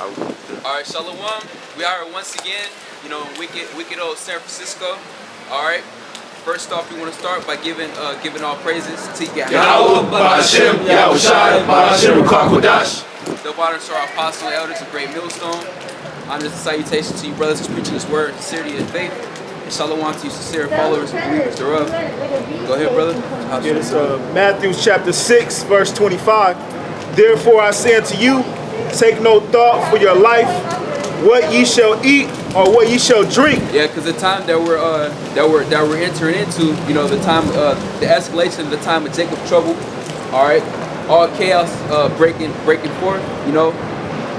All right, Shalom. We are here once again, in wicked old San Francisco. All right. First off, we want to start by giving all praises to Yahweh, Ba'ashem, Yahushai, Ba'ashem, Kwakwadash. the honors to our apostles and elders of Great Millstone. Honors and salutations to you brothers who's preaching this word, sincerity and faith. And Shalom to you sincere followers and believers thereof. Go ahead, brother. It is Matthew chapter 6, verse 25. Therefore I say unto you, take no thought for your life, what ye shall eat or what ye shall drink. Yeah, because the time that we're entering into, the time, the escalation of the time of Jacob's trouble. All right, all chaos breaking forth.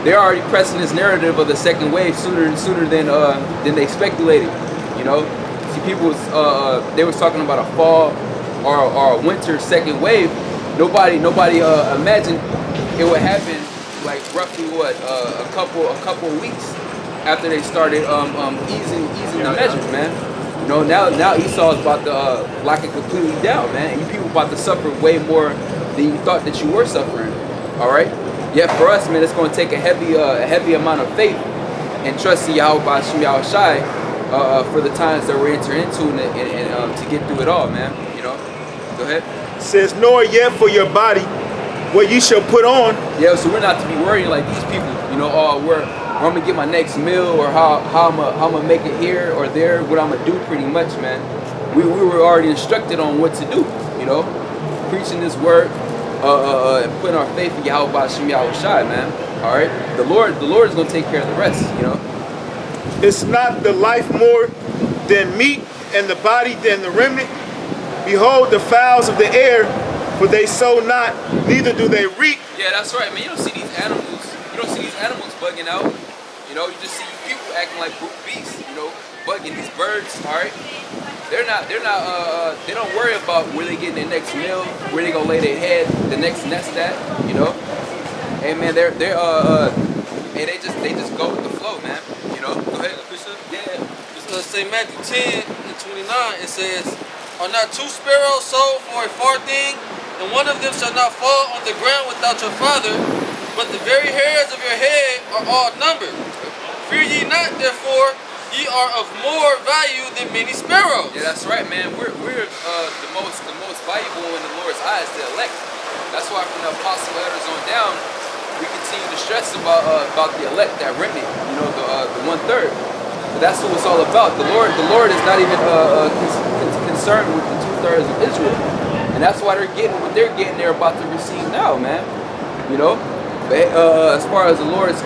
They're already pressing this narrative of the second wave sooner than they speculated. See, people they was talking about a fall or a winter second wave. Nobody imagined it would happen like roughly a couple of weeks after they started easing the measures, man. Now Esau is about to lock it completely down, man. You people about to suffer way more than you thought that you were suffering. All right. Yet for us, man, it's going to take a heavy amount of faith and trust in Yahweh Ba'ashem Yahushai for the times that we're entering into and to get through it all, man. Go ahead. It says, nor yet for your body what ye shall put on. Yeah, so we're not to be worrying like these people, where I'm gonna get my next meal or how I'm gonna make it here or there, what I'm gonna do pretty much, man. We were already instructed on what to do, preaching this word, and putting our faith in Yahweh Ba'ashem Yahushai, man. All right, the Lord is gonna take care of the rest, It's not the life more than meat, and the body than the remnant. Behold the fowls of the air, for they sow not, neither do they reap. Yeah, that's right, man. You don't see these animals. You don't see these animals bugging out. You just see people acting like brute beasts. Bugging these birds. All right. They don't worry about where they getting their next meal, where they gonna lay their head, the next nest at. Hey, man, they just go with the flow, man. Go ahead, Bishop. Yeah. St. Matthew 10:29. It says, "Are not two sparrows sold for a farthing, and one of them shall not fall on the ground without your Father, but the very hairs of your head are all numbered. Fear ye not, therefore, ye are of more value than many sparrows." Yeah, that's right, man. We're the most valuable in the Lord's eyes, the elect. That's why from the apostle elders on down, we continue to stress about the elect, that remnant, the 1/3. But that's what it's all about. The Lord is not even concerned with the 2/3 of Israel. And that's why they're getting what they're getting. They're about to receive now, man. But, as far as the Lord's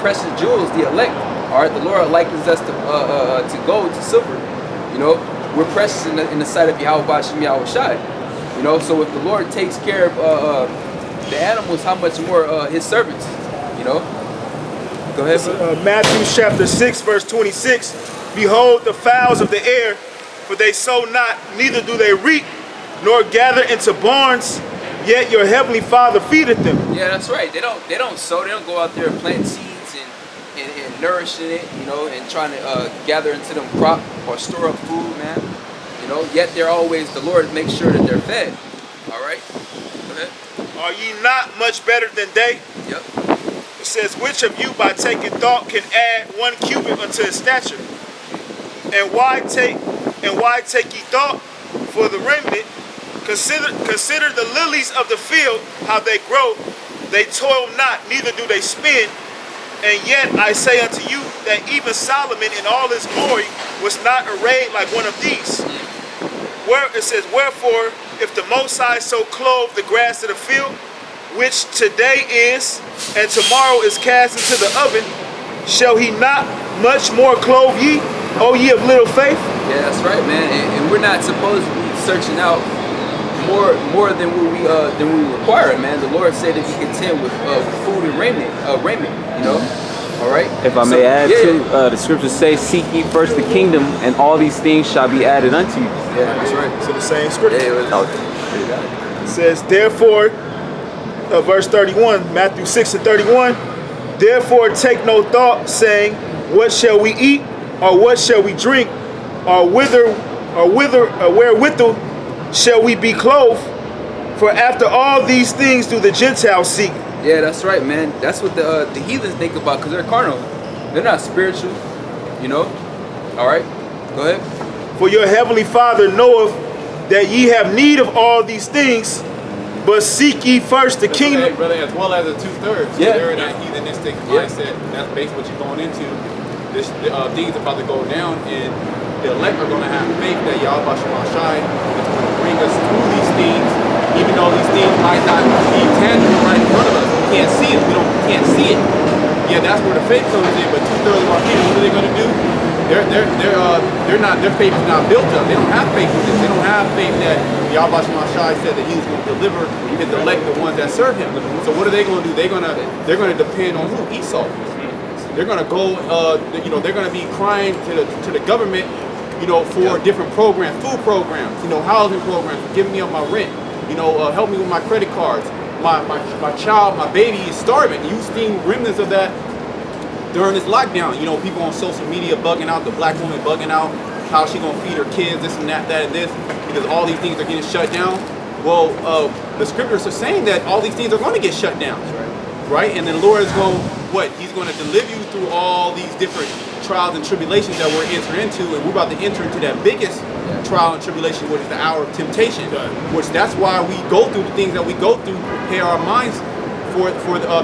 precious jewels, the elect, all right, the Lord likens us to gold, to silver. We're precious in the sight of Yahweh Ba'ashem Yahushai. So if the Lord takes care of the animals, how much more His servants? Go ahead. Matthew chapter 6, verse 26. Behold the fowls of the air, for they sow not, neither do they reap, nor gather into barns, yet your heavenly Father feedeth them. Yeah, that's right. They don't sow. They don't go out there and plant seeds and nourishing it, and trying to gather into them crop or store up food, man. Yet they're always, the Lord makes sure that they're fed. All right. Go ahead. Are ye not much better than they? Yep. It says, which of you by taking thought can add 1 cubit unto his stature? And why take ye thought for the remnant? Consider the lilies of the field, how they grow. They toil not, neither do they spin. And yet I say unto you that even Solomon in all his glory was not arrayed like one of these. It says, wherefore, if the Most High so clothe the grass of the field, which today is, and tomorrow is cast into the oven, shall he not much more clothe ye, O ye of little faith? Yeah, that's right, man. And we're not supposed to be searching out more than we require, man. The Lord said to be content with food and raiment. All right. If I may add too, the scriptures say, "Seek ye first the kingdom, and all these things shall be added unto you." Yeah, that's right. So the same scripture. Yeah, it says, therefore, verse 31, Matthew 6:31. Therefore take no thought, saying, what shall we eat, or what shall we drink, or wherewithal shall we be clothed? For after all these things do the Gentiles seek. Yeah, that's right, man. That's what the heathens think about, because they're carnal. They're not spiritual, you know? All right, go ahead. For your heavenly Father knoweth that ye have need of all these things, but seek ye first the kingdom. Brother, as well as the 2/3. Yeah. They're in that heathenistic mindset. That's basically what you're going into. This things about to go down, and the elect are going to have faith that Yahweh Shemashai is going to bring us through these things, even though these things might not be tangible right in front of us. We can't see it. Can't see it. Yeah, that's where the faith comes in. But 2/3 of our people, what are they going to do? Their faith is not built up. They don't have faith in this. They don't have faith that Yahweh Shemashai said that He was going to deliver His elect, the ones that serve Him. So what are they going to do? They're going to depend on who? Esau. They're going to go. They're going to be crying to the government, for different programs, food programs, housing programs, giving me up my rent, help me with my credit cards. My child, my baby is starving. You've seen remnants of that during this lockdown. People on social media bugging out, the black woman bugging out, how she gonna feed her kids, this and that and this, because all these things are getting shut down. Well, the scriptures are saying that all these things are going to get shut down, right? And then the Lord is going, He's going to deliver you through all these different trials and tribulations that we're entering into, and we're about to enter into that biggest trial and tribulation, which is the hour of temptation. Which that's why we go through the things that we go through, prepare our minds for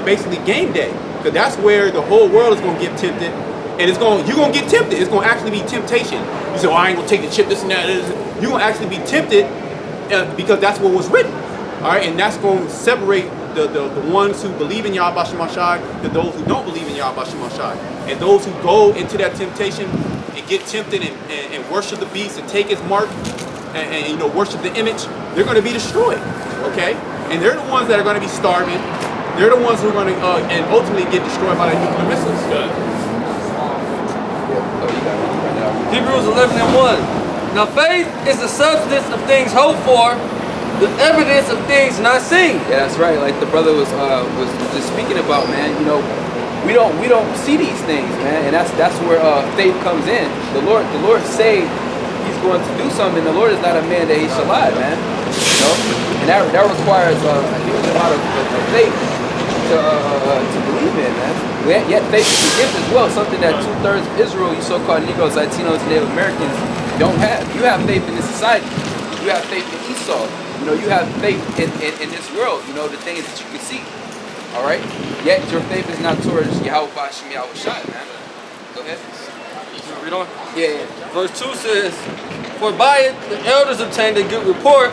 basically game day. Because that's where the whole world is going to get tempted, and you're going to get tempted. It's going to actually be temptation. You say, I ain't going to take the chip, this and that. You're going to actually be tempted because that's what was written. All right, and that's going to separate the ones who believe in Yahweh Shemashai to those who don't believe in Yahweh Shemashai. And those who go into that temptation and get tempted and worship the beast and take his mark and worship the image, they're going to be destroyed. Okay, and they're the ones that are going to be starving. They're the ones who are going to and ultimately get destroyed by the nuclear missiles. Hebrews 11:1. Now faith is the substance of things hoped for, the evidence of things not seen. Yeah, that's right. Like the brother was just speaking about, man. We don't see these things, man, and that's where faith comes in. The Lord say He's going to do something. The Lord is not a man that He shall lie, man. And that requires a huge amount of faith to believe in, man. Yet faith is a gift as well, something that 2/3 of Israel, you so-called Negroes, Latinos, and Native Americans don't have. You have faith in this society. You have faith in Esau. You have faith in this world, the things that you can see. All right? Yet your faith is not towards Yahweh Hashem Yahweh Shai, man. Go ahead. Read on. Yeah. Verse 2 says, for by it the elders obtained a good report.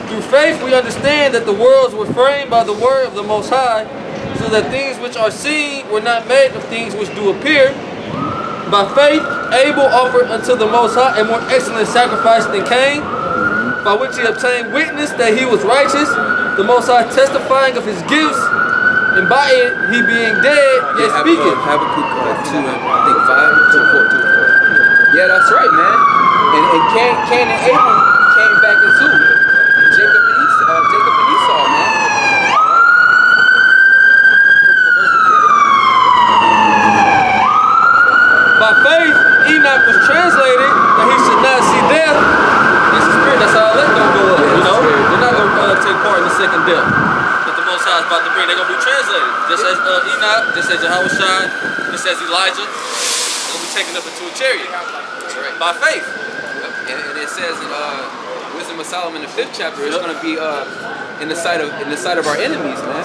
Through faith we understand that the worlds were framed by the word of the Most High, so that things which are seen were not made of things which do appear. By faith Abel offered unto the Most High a more excellent sacrifice than Cain, by which he obtained witness that he was righteous, the Most High testifying of his gifts, and by it he being dead yet speaking. Habakkuk 2, I think 5, 2, 4, 2, 4. Yeah, that's right, man. And Cain and Abel came back as who? Jacob and Esau, man. By faith Enoch was translated that he should not see death. That's the spirit. That's how that's gonna go up. They're not gonna take part in the second death that the Most High is about to bring. They're gonna be translated, just as Enoch, just as Yahweh Shai, just as Elijah. They're gonna be taken up into a chariot. That's right. By faith. And it says in Wisdom of Solomon, the 5th chapter, it's going to be in the sight of our enemies, man.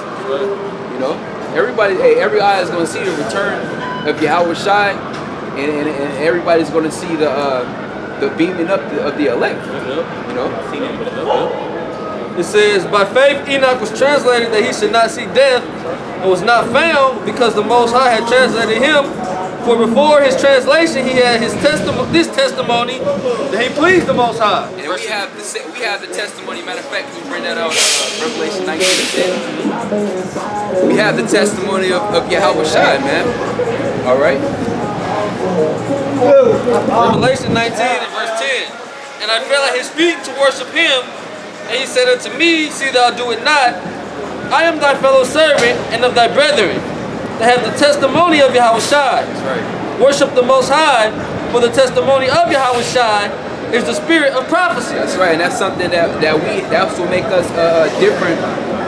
Everybody, every eye is going to see the return of Yahweh Shai, and everybody's going to see the beaming up of the elect. It says, by faith Enoch was translated that he should not see death, and was not found because the Most High had translated him. For before his translation, he had this testimony that he pleased the Most High. And we have the testimony. Matter of fact, we bring that out Revelation 19:10. We have the testimony of Yahweh Shai, man. All right. Revelation 19 and verse 10. And I fell at his feet to worship him, and he said unto me, see thou do it not. I am thy fellow servant and of thy brethren, that have the testimony of Yahweh Shai. That's right. Worship the Most High, for the testimony of Yahweh Shai is the spirit of prophecy. That's right, and that's something that's what make us different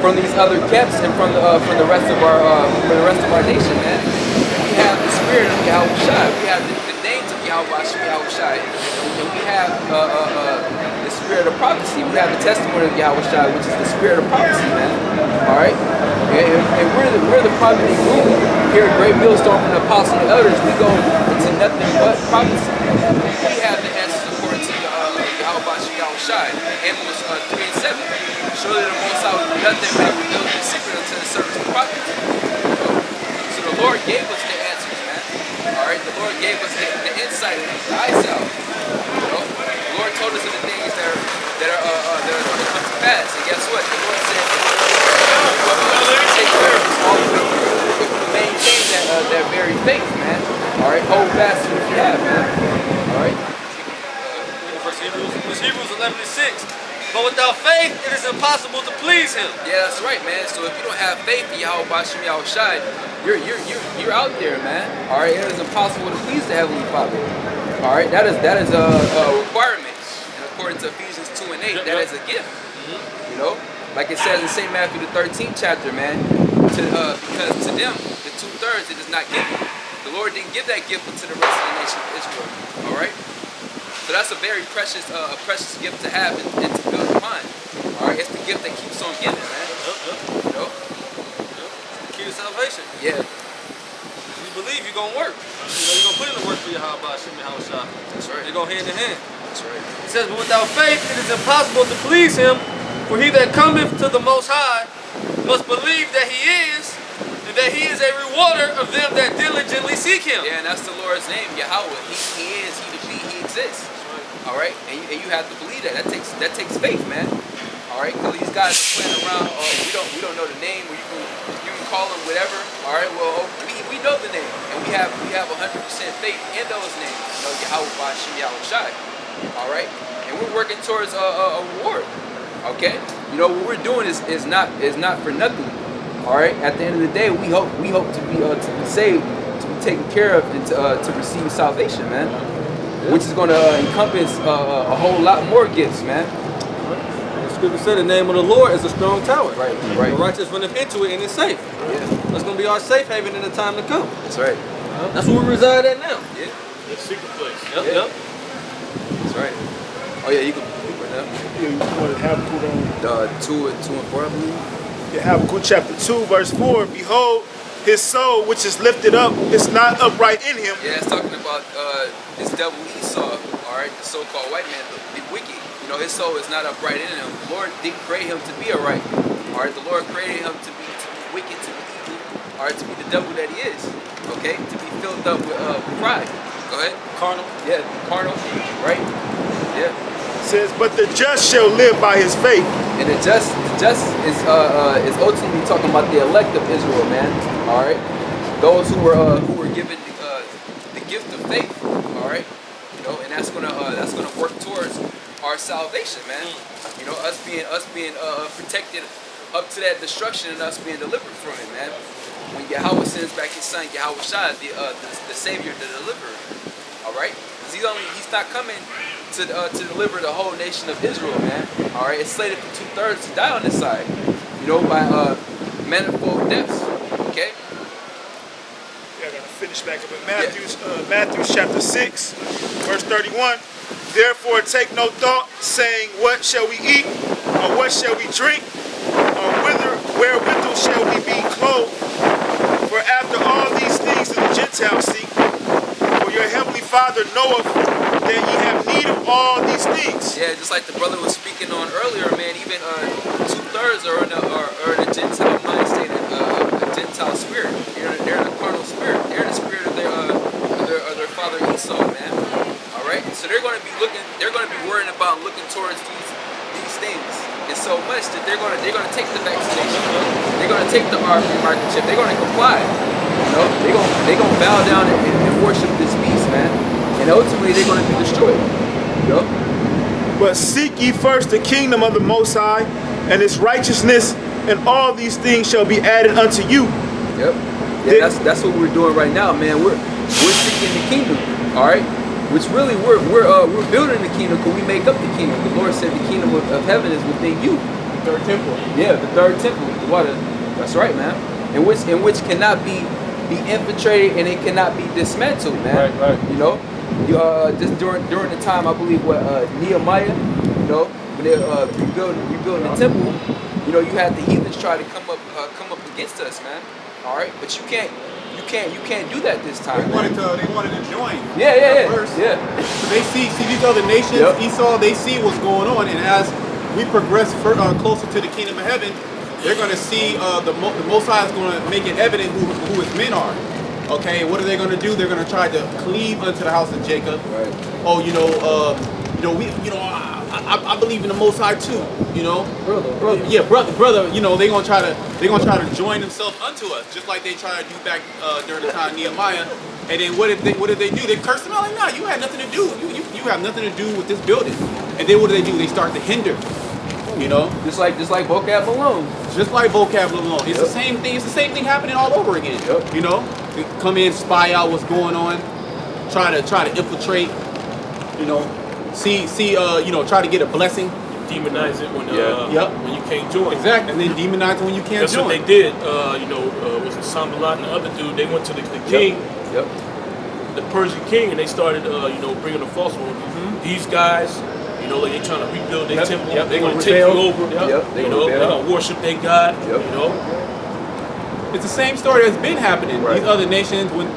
from these other camps and from the rest of our nation, man. We have the spirit of Yahweh Shai. We have the names of Yahweh Shai, and we have the spirit of prophecy. We have the testimony of Yahweh Shai, which is the spirit of prophecy, man. All right, and we're the prophetic group here at Great Millstone from the apostles and elders. We go into nothing but prophecy. We have the answers according to Yahweh Shai. Amos 3 and 7. Surely the Most High will do nothing but reveal the secret unto the servants of the prophets. So the Lord gave us the answers, man. All right, the Lord gave us the insight and the eyesight. You know, the Lord told us of the things that are going to come to pass. And guess what? The Lord said, take care of us all if we maintain that very faith, man. All right, hold fast to what you have, man. All right. Hebrews 11:6. But without faith, it is impossible to please Him. Yeah, that's right, man. So if you don't have faith in Yahweh Bashem Yahweh Shai, you're out there, man. All right, it is impossible to please the Heavenly Father. All right, that is a requirement. And according to Ephesians 2 and 8, that is a gift. You know, like it says in St. Matthew the 13th chapter, man. Because to them, the 2/3, it is not given. The Lord didn't give that gift to the rest of the nation of Israel. All right. So that's a very precious gift to have and to build upon. All right, it's the gift that keeps on giving, man. You know? The key to salvation. Yeah. If you believe, you're going to work. You know, you're going to put in the work for your Yahweh Shem Yahweh Shai. That's right. They go hand in hand. That's right. It says, but without faith, it is impossible to please Him. For he that cometh to the Most High must believe that He is, and that He is a rewarder of them that diligently seek Him. Yeah, and that's the Lord's name, Yahweh. He is, He to be, He exists. All right, and you have to believe that. That takes faith, man. All right, because these guys are playing around. We don't know the name, or you can call them whatever. All right, well we know the name, and we have 100% faith in those names. You know, Yahweh Bashem Yahweh Shai. All right, and we're working towards a reward. Okay, you know what we're doing is not for nothing. All right, at the end of the day, we hope to be saved, to be taken care of, and to receive salvation, man. Which is going to encompass a whole lot more gifts, man. The scripture said the name of the Lord is a strong tower. Right. The righteous runneth into it and is safe. Yeah. That's going to be our safe haven in the time to come. That's right. That's where we reside at now. Yeah. The secret place. Yep, Yeah. yep. That's right. Oh yeah, you can put it up. You want to Habakkuk on 2 and 4, I believe. Habakkuk chapter 2, verse 4. Behold, his soul which is lifted up is not upright in him. Yeah, it's talking about this devil Esau, all right, the so-called white man, the wicked. You know, his soul is not upright in him. The Lord didn't create him to be upright. All right, the Lord created him to be wicked, to be evil, all right, to be the devil that he is. Okay, to be filled up with pride. Go ahead. Carnal. Yeah, carnal, right? Yeah. It says, but the just shall live by his faith. And the just is ultimately talking about the elect of Israel, man. All right, those who were given the gift of faith. All right, you know, and that's gonna work towards our salvation, man. You know, us being protected up to that destruction and us being delivered from it, man. When Yahweh sends back His Son, Yahweh Shai, the Savior, the Deliverer. All right, because He's not coming to deliver the whole nation of Israel, man. All right, it's slated for 2/3 to die on this side, you know, by manifold deaths. Okay. Yeah, I gotta finish back up in Matthew chapter 6, verse 31. Therefore take no thought, saying, what shall we eat, or what shall we drink, or wherewithal shall we be clothed? For after all these things do the Gentiles seek, for your heavenly Father knoweth that ye have need of all these things. Yeah, just like the brother was speaking on earlier, man. Even 2/3 are in a Gentile mind state, a Gentile spirit. They're in a carnal spirit. They're in the spirit of their father Esau, man. All right, so they're going to be worrying about looking towards these things. And so much that they're going to take the vaccination. They're going to take the RP microchip. They're going to comply. You know, they're going to bow down and worship this beast, man. And ultimately, they're going to be destroyed. You know? But seek ye first the kingdom of the Most High, and His righteousness, and all these things shall be added unto you. Yep. Yeah, that's what we're doing right now, man. We're seeking the kingdom. All right. Which really we're building the kingdom because we make up the kingdom. The Lord said the kingdom of heaven is within you. Third temple. Yeah, the third temple. Water. That's right, man. In which cannot be infiltrated and it cannot be dismantled, man. Right. You know, just during the time I believe what Nehemiah, you know, when they rebuilding the temple, you know, you had the heathens try to come up against us, man. All right, but you can't do that this time. They wanted to join. Yeah. First. Yeah. So they see these other nations, Yep. Esau, they see what's going on, and as we progress closer to the kingdom of heaven, they're going to see the Most High is going to make it evident who his men are. Okay, what are they going to do? They're going to try to cleave unto the house of Jacob. Right. Oh, I believe in the Most High too. You know, Brother. Yeah, brother. You know, they're gonna try to join themselves unto us, just like they tried to do back during the time of Nehemiah. And then what did they do? They cursed them out like, "No, you had nothing to do. You have nothing to do with this building." And then what do? They start to hinder. You know, Just like vocab Malone. just like vocab alone. It's the same thing. It's the same thing happening all over again. Yep. You know, they come in, spy out what's going on, try to infiltrate. You know, try to get a blessing. Demonize it when Yep. when you can't join. Exactly. And then demonize it when you can't That's join. what they did. Was it Sambalat and the other dude? They went to the king, Yep. the Persian king, and they started, bringing a false one. These guys, like they trying to rebuild their Yep. temple. Yep. They're They gonna gonna take you rebel. over. Yep. They They're gonna rebel. gonna worship their God. Yep. It's the same story that's been happening. Right. These other nations, when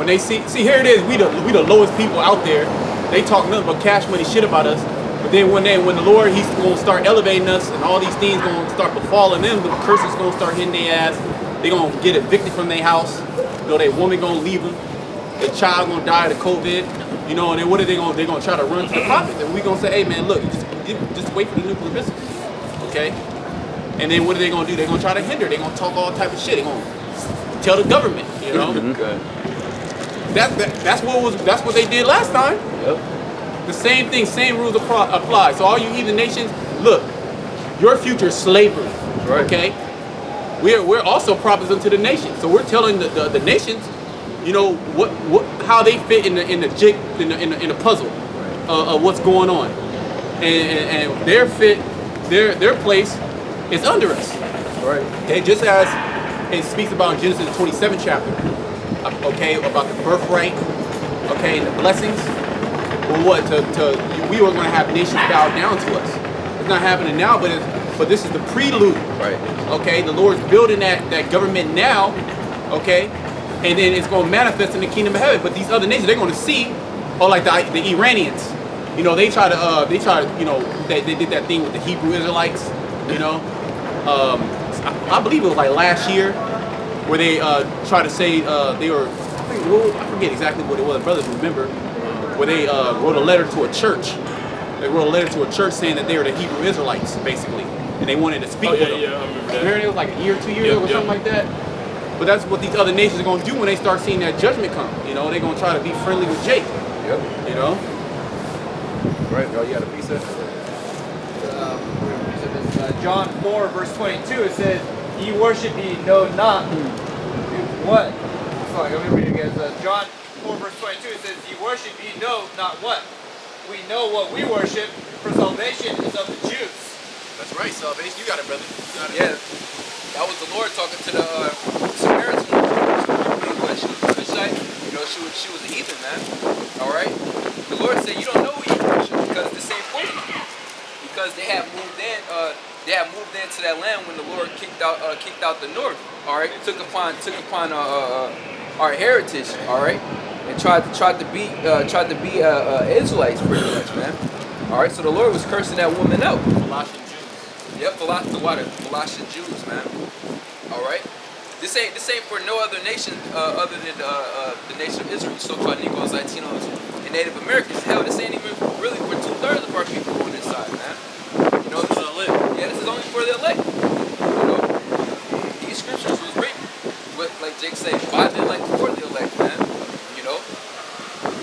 they see here it is, we the lowest people out there. They talk nothing but cash money shit about us. But then when the Lord, He's gonna start elevating us, and all these things gonna start befalling them. The curses gonna start hitting their ass. They gonna get evicted from their house. Their woman gonna leave them. Their child gonna die of the COVID. And then what are they gonna? They're gonna try to run to the prophets, and we gonna say, hey man, look, just wait for the nuclear missiles, okay? And then what are they gonna do? They're gonna try to hinder. They're gonna talk all type of shit. They're gonna tell the government, Okay. That's what they did last time. Yep. The same thing, same rules apply. So all you heathen nations, look, your future is slavery. Right. Okay? We're also prophets unto the nations. So we're telling the nations, how they fit in the puzzle of what's going on. And their place is under us. Right. Okay, just as it speaks about in Genesis 27th chapter, okay, about the birthright, okay, and the blessings. Well, we were going to have nations bow down to us. It's not happening now, but this is the prelude. Right. Okay, the Lord's building that government now, okay, and then it's going to manifest in the kingdom of heaven. But these other nations, they're going to see, like the Iranians, they did that thing with the Hebrew Israelites, I believe it was like last year, where they tried to say they were, I forget exactly what it was, brothers remember, where they wrote a letter to a church. They wrote a letter to a church saying that they were the Hebrew Israelites, basically, and they wanted to speak with them. Yeah, I remember that. Remember, it was like a year, 2 years ago, or something like that. But that's what these other nations are going to do when they start seeing that judgment come. They're going to try to be friendly with Jake. Yep. Right. Oh, you got a piece of John 4, verse 22, it says, "Ye worship ye know not what." Sorry, let me read it again. John 4, verse 22, it says, "Ye worship ye know not what." We know what we worship, for salvation is of the Jews. That's right, salvation. You got it, brother. Yeah. That was the Lord talking to the Samaritan woman. She was a Cushite. She was a heathen, man. All right. The Lord said, "You don't know who you worship because the same poison." Because they had moved in. They had moved into that land when the Lord kicked out the north. All right. Took upon our heritage. All right. And tried to be Israelites pretty much, man. All right. So the Lord was cursing that woman out. Colossian Jews. Yep, Colossian Jews, man. All right. This ain't for no other nation other than the nation of Israel, so-called Negroes, Latinos, and Native Americans. Hell, this ain't even really for 2/3 of our people on this side, man. This is elect. Yeah, this is only for the elect. These scriptures was written, like Jake said, by the elect for the elect, man.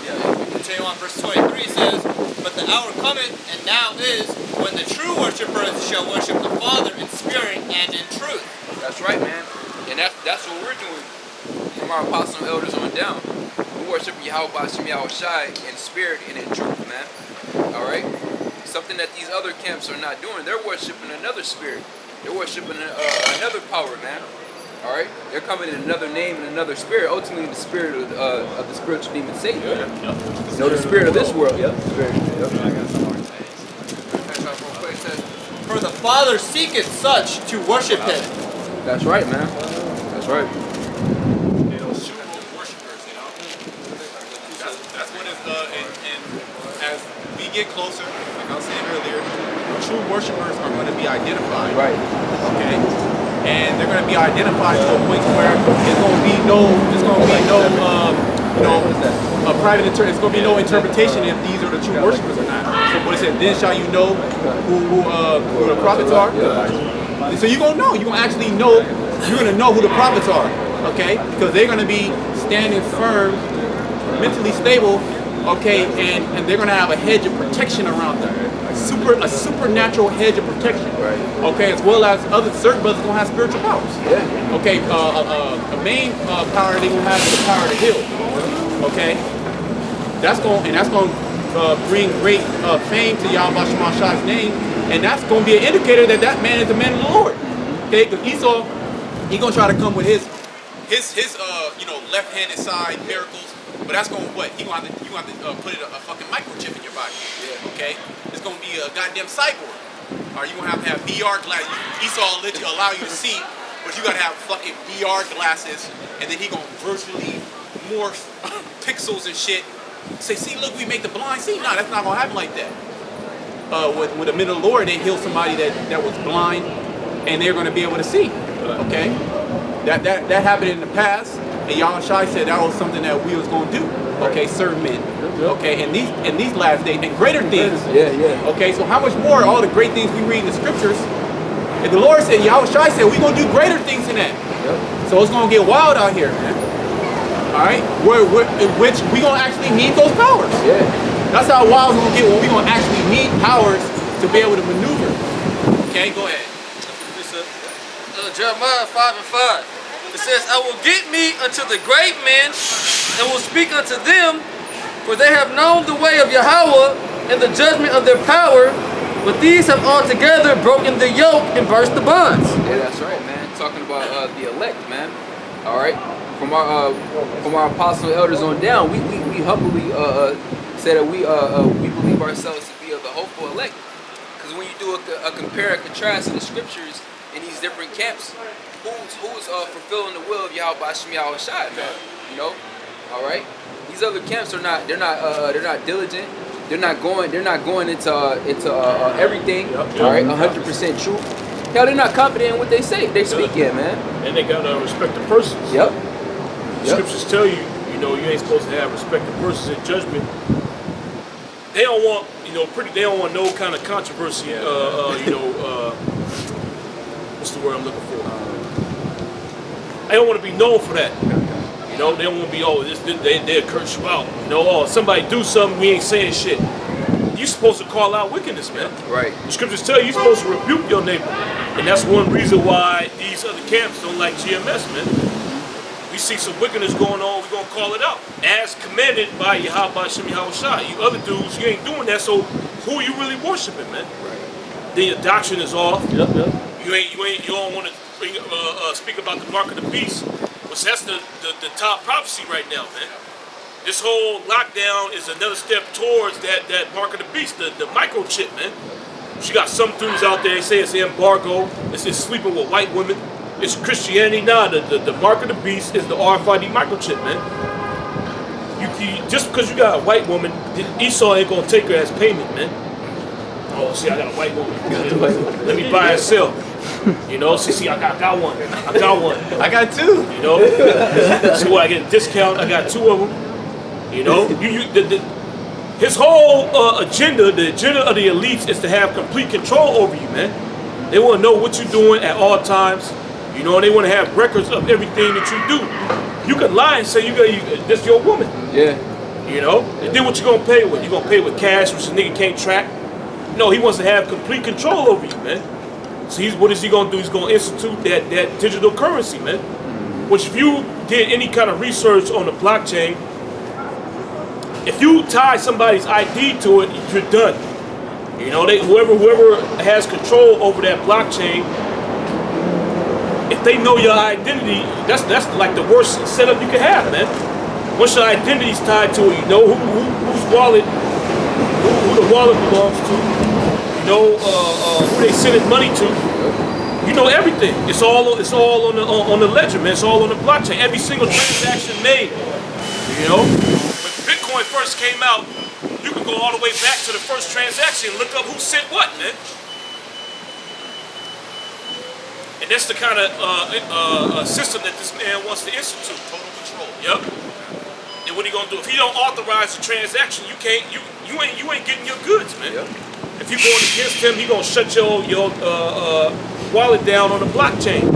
Yeah, if we continue on, verse 23 says, "But the hour cometh, and now is, when the true worshipers shall worship the Father in spirit and in truth." That's right, man. And that's what we're doing from our apostles and elders on down. We worship Yahweh Bashim Yahweh Shai in spirit and in truth, man. All right? something that these other camps are not doing. They're worshiping another spirit. They're worshiping another power, man. All right, they're coming in another name and another spirit. Ultimately, the spirit of the spiritual demon Satan. You know, the spirit of this world. Yep. It says, for the Father seeketh such to worship him. That's right, man. That's right. Those true worshipers, That's what it's and as we get closer, like I was saying earlier, true worshipers are going to be identified. Right. Okay. And they're going to be identified to a point where it's going to be no private it's going to be no interpretation if these are the true worshipers or not. So what it said, then shall you know who the prophets are. So you're going to know. You're going to actually know. You're going to know who the prophets are. Okay, because they're going to be standing firm, mentally stable. Okay, and they're going to have a hedge of protection around them. A supernatural hedge of protection. Right. Okay, as well as certain brothers gonna have spiritual powers. Yeah. Okay, a main power they gonna have is the power to heal. Okay, that's going to bring great fame to Yahweh Shema Shai's name, and that's going to be an indicator that that man is the man of the Lord. Okay, because Esau, he gonna try to come with his left-handed side miracles. But that's going to what? You gonna have to put a fucking microchip in your body. Yeah. Okay? It's going to be a goddamn cyborg. Or you going to have VR glasses. Esau will allow you to see, but you got to have fucking VR glasses, and then he going to virtually morph pixels and shit. Say, see, look, we make the blind see. No, that's not going to happen like that. With the men of the Lord, they heal somebody that was blind, and they're going to be able to see. Okay? That happened in the past. And Yahweh Shai said that was something that we was gonna do. Okay, serve men. Okay, in these last days and greater things. Yeah. Okay, so how much more all the great things we read in the scriptures? And the Lord said, Yahweh Shai said, we're gonna do greater things than that. Yep. So it's gonna get wild out here, man. Alright? Which we gonna actually need those powers. Yeah. That's how wild it's gonna get when we gonna actually need powers to be able to maneuver. Okay, go ahead. Jeremiah 5:5. It says, I will get me unto the great men, and will speak unto them, for they have known the way of Yahweh and the judgment of their power, but these have altogether broken the yoke and burst the bonds. Yeah, that's right, man. Talking about the elect, man. All right. From our apostle elders on down, we humbly say that we believe ourselves to be of the hopeful elect. Because when you do a compare and contrast in the scriptures in these different camps, who's fulfilling the will of Yahweh Hashem Yahweh Shai, man? You know, all right. These other camps are not. They're not diligent. They're not going into everything. All right, 100% true. Hell, they're not confident in what they say. They speak in, man. And they gotta respect the persons. Yep. Scriptures tell you, you ain't supposed to have respect to persons in judgment. They don't want, they don't want no kind of controversy. What's the word I'm looking for? They don't want to be known for that. They don't want to be, they'll curse you out. Somebody do something, we ain't saying shit. You're supposed to call out wickedness, man. Right. The scriptures tell you you're supposed to rebuke your neighbor. And that's one reason why these other camps don't like GMS, man. We see some wickedness going on, we're going to call it out. As commanded by Yahweh Hashem Yahweh Shai. You other dudes, you ain't doing that, so who are you really worshiping, man? Right. Then your doctrine is off. Yep. You don't want to speak about the mark of the beast, which that's the top prophecy right now, man. This whole lockdown is another step towards that mark of the beast, the microchip, man. She got some dudes out there, they say it's the embargo, it's sleeping with white women, it's Christianity. Nah, the mark of the beast is the RFID microchip, man. You just because you got a white woman, Esau ain't gonna take her as payment, man. Oh, see, I got a white woman. Let me buy and sell. See, I got one. I got two. So I get a discount. I got two of them. His whole agenda, the agenda of the elites, is to have complete control over you, man. They want to know what you're doing at all times. They want to have records of everything that you do. You can lie and say that's your woman. Yeah. And then what you gonna pay with? You gonna pay with cash, which the nigga can't track. No, he wants to have complete control over you, man. So what is he gonna do? He's gonna institute that digital currency, man. Which if you did any kind of research on the blockchain, if you tie somebody's ID to it, you're done. You know, whoever has control over that blockchain, if they know your identity, that's like the worst setup you can have, man. Once your identity's tied to it, you know whose wallet, who the wallet belongs to, you know who they sending money to. You know everything. It's all on the ledger, man. It's all on the blockchain. Every single transaction made. You know, when Bitcoin first came out, you could go all the way back to the first transaction and look up who sent what, man. And that's the kind of system that this man wants to institute. Total control. Yep. And what he gonna do? If he don't authorize the transaction, you ain't getting your goods, man. Yep. If you going against him, he gonna shut your wallet down on the blockchain.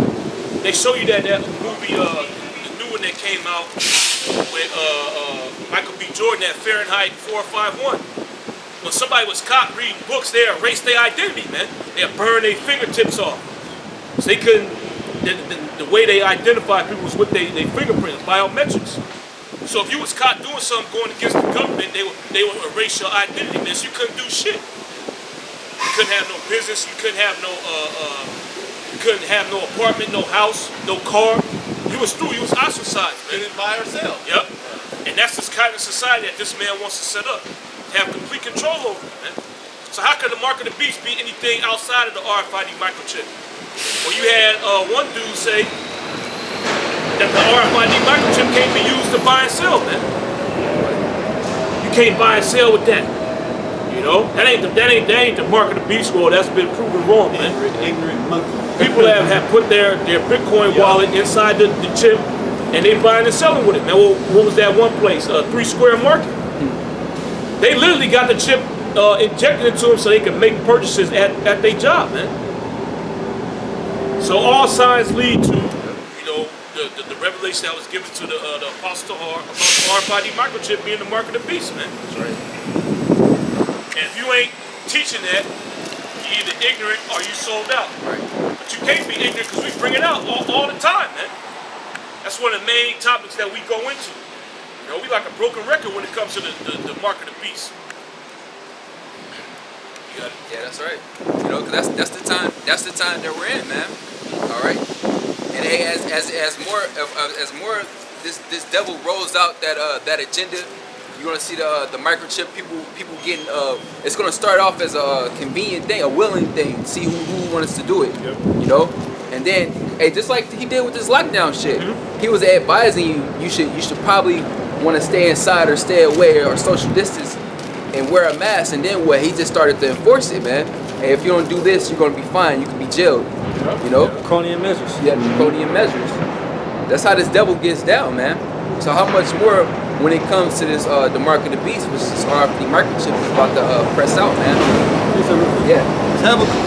They show you that movie, the new one that came out with Michael B. Jordan, that Fahrenheit 451. When somebody was caught reading books, they erased their identity, man. They burned their fingertips off. So they couldn't, the way they identified people was with their fingerprints, biometrics. So if you was caught doing something going against the government, they would erase your identity, man. So you couldn't do shit. You couldn't have no business. You couldn't have no apartment, no house, no car. You was through. You was ostracized, man. Didn't buy or sell. Yep. And that's this kind of society that this man wants to set up. To have complete control over it, man. So how could the mark of the beast be anything outside of the RFID microchip? Well, you had one dude say that the RFID microchip can't be used to buy and sell, man. You can't buy and sell with that. You know, that ain't the mark of the beast. Well, that's been proven wrong, man. Ignorant monkey. People have put their Bitcoin wallet inside the chip, and they buying and selling with it. Man, what was that one place? 3 Square Market. They literally got the chip injected into them so they could make purchases at their job, man. So all signs lead to, you know, the revelation that was given to the Apostle about the RFID microchip being the mark of the beast, man. That's right. And if you ain't teaching that, you're either ignorant or you sold out. Right. But you can't be ignorant because we bring it out all the time, man. That's one of the main topics that we go into. You know, we like a broken record when it comes to the mark of the beast. You got it? Yeah, that's right. You know, 'cause that's the time that we're in, man. All right. And hey, as more this devil rolls out that agenda, you're gonna see the microchip people getting it's gonna start off as a convenient thing, a willing thing. See who wants to do it. Yep. You know, and then hey, just like he did with this lockdown shit, he was advising you should probably want to stay inside or stay away or social distance and wear a mask. And then what? He just started to enforce it, man. Hey, if you don't do this, you're gonna be fined. You can be jailed. You know, Draconian measures. Yeah, draconian measures. That's how this devil gets down, man. So how much more when it comes to this the mark of the beast, which is RFID microchip is about to press out, man. Yeah.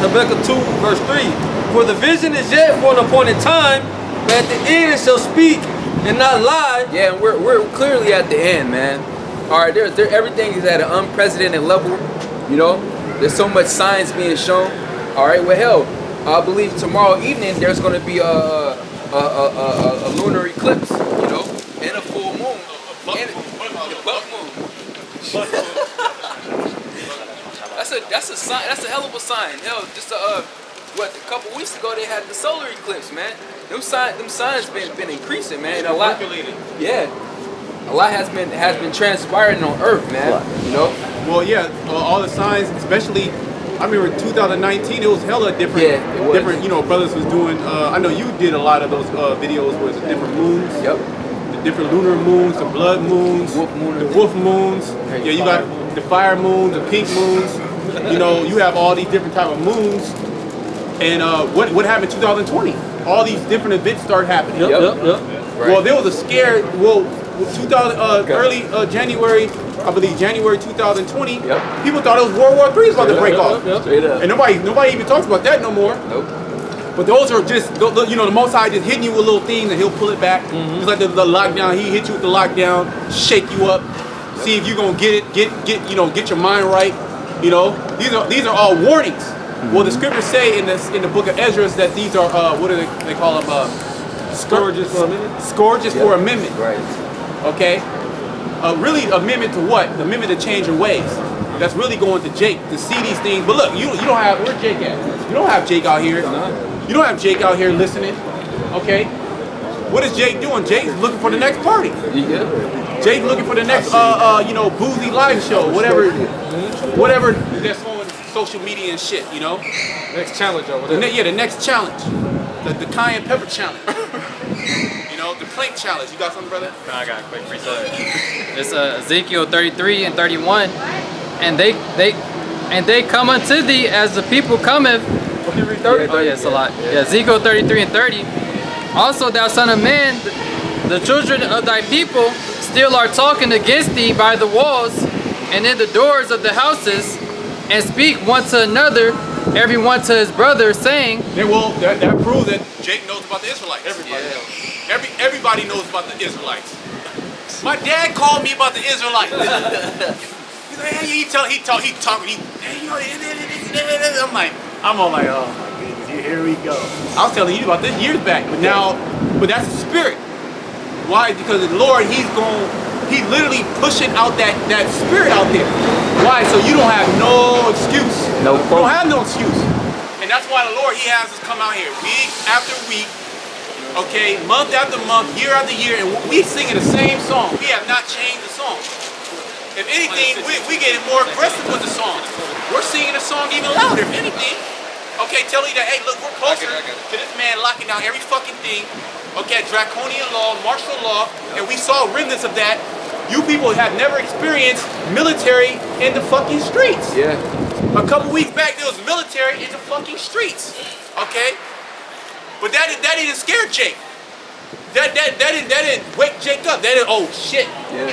Habakkuk 2 verse 3. For the vision is yet for an appointed time, but at the end it shall speak and not lie. Yeah, and we're clearly at the end, man. All right, everything is at an unprecedented level. You know, there's so much science being shown. All right, well, hell, I believe tomorrow evening there's going to be a lunar eclipse, you know, and a full moon. The buck moon. That's a sign. That's a hell of a sign. Hell, just a couple weeks ago they had the solar eclipse, man. Them signs been increasing, man. And a lot. Yeah. A lot has been transpiring on Earth, man. You know. Well, yeah, all the signs, especially. I remember in 2019, it was hella different. Yeah, it was. Different, you know, brothers was doing. I know you did a lot of those videos where it's different moons. Yep. The different lunar moons, the blood moons, the wolf moons. Yeah, you got the fire moons, the pink moons. You know, you have all these different type of moons. And what happened in 2020? All these different events started happening. Yep. Right. Well, there was a scare. Well, 2000 early January. I believe January 2020, people thought it was World War III was about to break off. And nobody even talks about that no more. Nope. But those are just, you know, the Most High just hitting you with little things and he'll pull it back. Just like the lockdown, he hit you with the lockdown, shake you up, see if you're gonna get it, get your mind right. You know, these are all warnings. Well, the scriptures say in the book of Ezra that these are what do they call them? Scourges for amendment. Scourges for amendment. Right. Okay. Really, amendment to what? The amendment to change your ways. that's really going to Jake to see these things. But look, you don't have, where's Jake at? You don't have Jake out here. You don't have Jake out here listening. Okay? What is Jake doing? Jake's looking for the next party. Jake's looking for the next, boozy live show, whatever that's on social media and shit, you know? Next challenge over there. The next challenge. The cayenne pepper challenge. You know, the plank challenge. You got something, brother? No, I got a quick freestyle. It's Ezekiel 33 and 31. And they come unto thee as the people cometh. Oh yeah, it's a lot. Yeah, Ezekiel 33 and 30. Also, thou son of man, the children of thy people still are talking against thee by the walls and in the doors of the houses, and speak one to another, every one to his brother, saying, that proves that Jake knows about the Israelites. Everybody knows about the Israelites. My dad called me about the Israelites. He's like, hey, I'm all like, oh my goodness, here we go. I was telling you about this years back, but that's the spirit. Why? Because the Lord, he's literally pushing out that spirit out there. Why? So you don't have no excuse. You don't have no excuse. And that's why the Lord, he has us come out here week after week, okay, month after month, year after year, and we singing the same song. We have not changed the song. If anything, we getting more aggressive with the song. We're singing the song even louder, if anything. Okay, telling you that, hey, look, we're closer to this man locking down every fucking thing. Okay, draconian law, martial law, and we saw remnants of that. You people have never experienced military in the fucking streets. Yeah. A couple weeks back, there was military in the fucking streets. Okay? But that didn't scare Jake. That didn't wake Jake up. That didn't, oh shit. Yeah.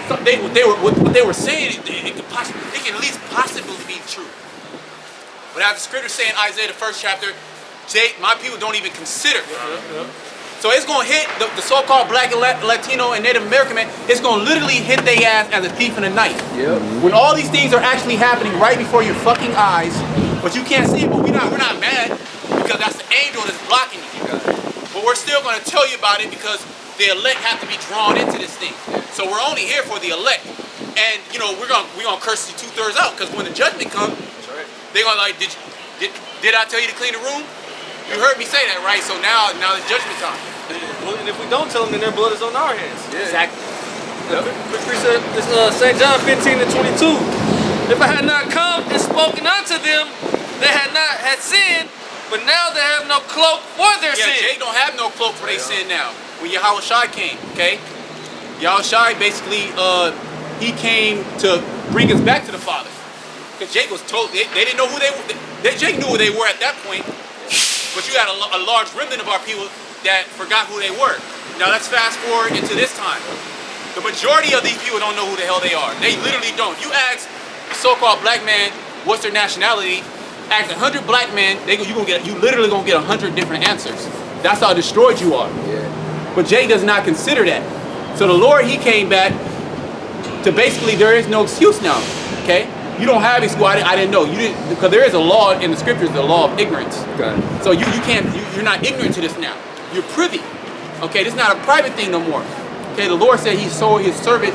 What they were saying, it can at least possibly be true. But as the scripture saying, Isaiah the 1st chapter, Jake, my people don't even consider. So it's gonna hit the so-called black and Latino and Native American man. It's gonna literally hit their ass as a thief in the night. Yep. When all these things are actually happening right before your fucking eyes, but you can't see it. But we're not mad because that's the angel that's blocking you. But we're still gonna tell you about it because the elect have to be drawn into this thing. So we're only here for the elect. And you know we're gonna curse you 2/3 out because when the judgment comes, they're gonna like, did I tell you to clean the room? You heard me say that, right? So now it's judgment time. Well, and if we don't tell them, then their blood is on our hands. Yeah. Exactly. It's St. John 15 and 22. If I had not come and spoken unto them, they had not had sinned, but now they have no cloak for their sin. Yeah, Jake don't have no cloak for their sin now. When Yahweh Shai came, okay? Yahweh Shai basically, he came to bring us back to the Father. Because Jake was told, they didn't know who they were. Jake knew who they were at that point. But you had a large remnant of our people that forgot who they were. Now let's fast forward into this time. The majority of these people don't know who the hell they are. They literally don't. You ask a so-called black man what's their nationality, ask 100 black men, you literally gonna get 100 different answers. That's how destroyed you are. Yeah. But Jake does not consider that. So the Lord, he came back to basically there is no excuse now. Okay? You don't have excuse. I didn't know. You didn't, because there is a law in the scriptures, the law of ignorance. Got it. So you're not ignorant to this now. You're privy. Okay, this is not a private thing no more. Okay, the Lord said he sold his servant.